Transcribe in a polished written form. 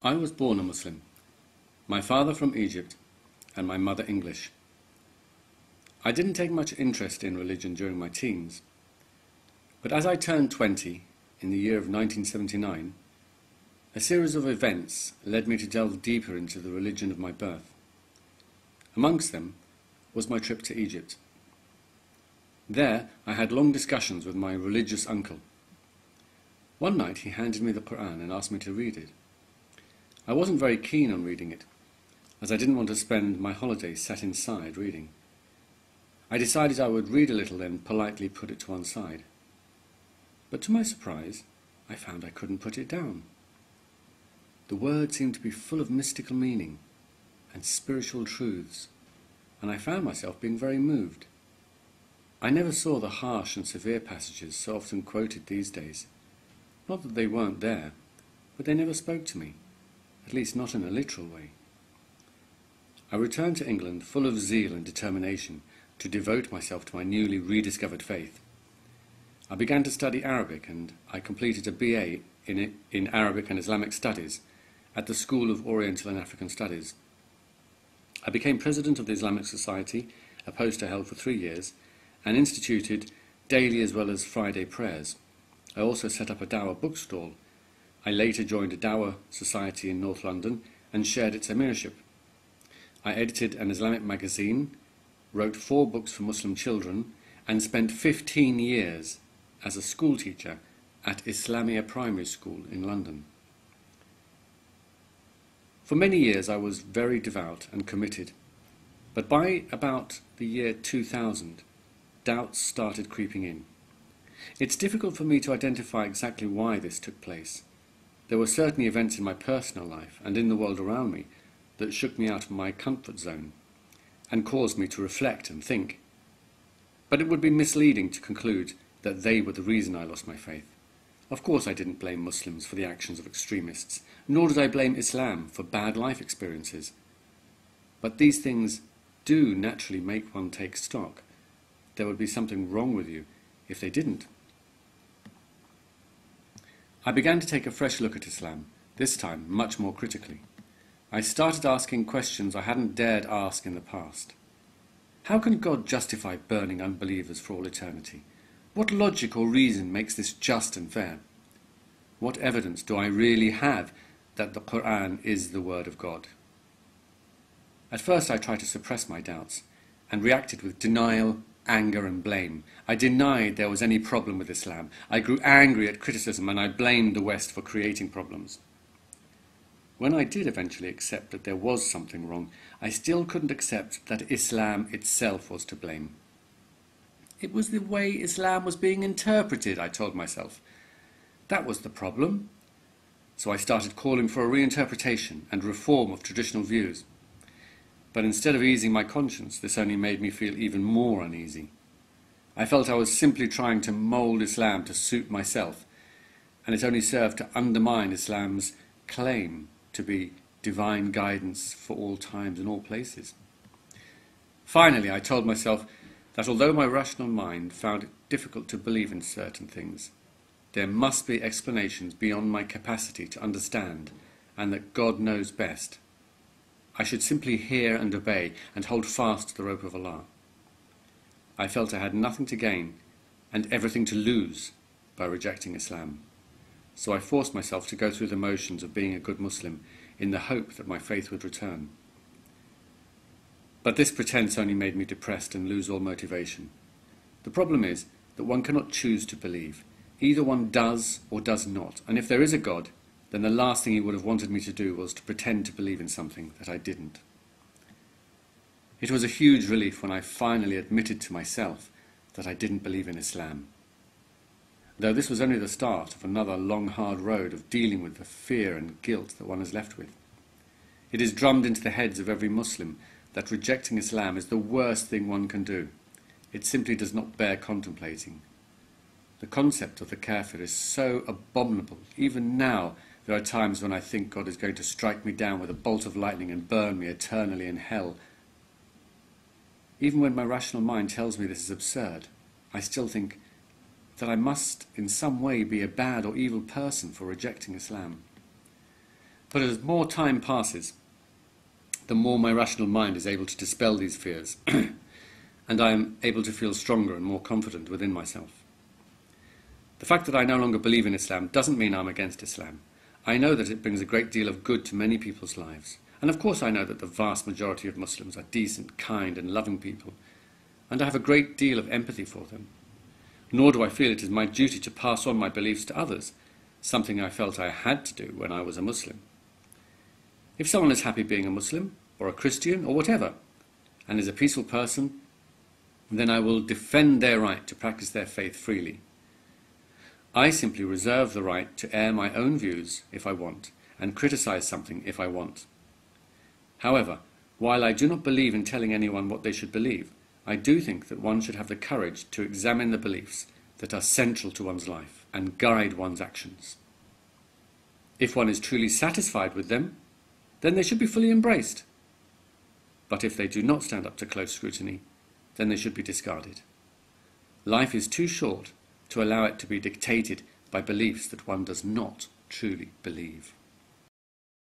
I was born a Muslim, my father from Egypt and my mother English. I didn't take much interest in religion during my teens, but as I turned 20 in the year of 1979, a series of events led me to delve deeper into the religion of my birth. Amongst them was my trip to Egypt. There I had long discussions with my religious uncle. One night he handed me the Quran and asked me to read it. I wasn't very keen on reading it, as I didn't want to spend my holidays sat inside reading. I decided I would read a little and politely put it to one side. But to my surprise, I found I couldn't put it down. The words seemed to be full of mystical meaning and spiritual truths, and I found myself being very moved. I never saw the harsh and severe passages so often quoted these days. Not that they weren't there, but they never spoke to me, at least not in a literal way. I returned to England full of zeal and determination to devote myself to my newly rediscovered faith. I began to study Arabic, and I completed a BA in Arabic and Islamic Studies at the School of Oriental and African Studies. I became president of the Islamic Society, a post I held for 3 years, and instituted daily as well as Friday prayers. I also set up a Dawah bookstall. I later joined a Dawah society in North London and shared its emirship. I edited an Islamic magazine, wrote 4 books for Muslim children, and spent 15 years as a school teacher at Islamia Primary School in London. For many years I was very devout and committed, but by about the year 2000, doubts started creeping in. It's difficult for me to identify exactly why this took place. There were certainly events in my personal life and in the world around me that shook me out of my comfort zone and caused me to reflect and think. But it would be misleading to conclude that they were the reason I lost my faith. Of course I didn't blame Muslims for the actions of extremists, nor did I blame Islam for bad life experiences. But these things do naturally make one take stock. There would be something wrong with you if they didn't. I began to take a fresh look at Islam, this time much more critically. I started asking questions I hadn't dared ask in the past. How can God justify burning unbelievers for all eternity? What logic or reason makes this just and fair? What evidence do I really have that the Quran is the word of God? At first I tried to suppress my doubts and reacted with denial, anger and blame. I denied there was any problem with Islam. I grew angry at criticism and I blamed the West for creating problems. When I did eventually accept that there was something wrong, I still couldn't accept that Islam itself was to blame. It was the way Islam was being interpreted, I told myself. That was the problem. So I started calling for a reinterpretation and reform of traditional views. But instead of easing my conscience, this only made me feel even more uneasy. I felt I was simply trying to mould Islam to suit myself, and it only served to undermine Islam's claim to be divine guidance for all times and all places. Finally, I told myself that although my rational mind found it difficult to believe in certain things, there must be explanations beyond my capacity to understand, and that God knows best. I should simply hear and obey and hold fast to the rope of Allah. I felt I had nothing to gain and everything to lose by rejecting Islam. So I forced myself to go through the motions of being a good Muslim in the hope that my faith would return. But this pretense only made me depressed and lose all motivation. The problem is that one cannot choose to believe. Either one does or does not, and if there is a God, then the last thing he would have wanted me to do was to pretend to believe in something that I didn't. It was a huge relief when I finally admitted to myself that I didn't believe in Islam. Though this was only the start of another long, hard road of dealing with the fear and guilt that one is left with. It is drummed into the heads of every Muslim that rejecting Islam is the worst thing one can do. It simply does not bear contemplating. The concept of the kafir is so abominable. Even now, there are times when I think God is going to strike me down with a bolt of lightning and burn me eternally in hell. Even when my rational mind tells me this is absurd, I still think that I must in some way be a bad or evil person for rejecting Islam. But as more time passes, the more my rational mind is able to dispel these fears, and I am able to feel stronger and more confident within myself. The fact that I no longer believe in Islam doesn't mean I'm against Islam. I know that it brings a great deal of good to many people's lives. And of course I know that the vast majority of Muslims are decent, kind and loving people, and I have a great deal of empathy for them. Nor do I feel it is my duty to pass on my beliefs to others, something I felt I had to do when I was a Muslim. If someone is happy being a Muslim, or a Christian, or whatever, and is a peaceful person, then I will defend their right to practice their faith freely. I simply reserve the right to air my own views if I want, and criticize something if I want. However, while I do not believe in telling anyone what they should believe, I do think that one should have the courage to examine the beliefs that are central to one's life and guide one's actions. If one is truly satisfied with them, then they should be fully embraced. But if they do not stand up to close scrutiny, then they should be discarded. Life is too short to allow it to be dictated by beliefs that one does not truly believe.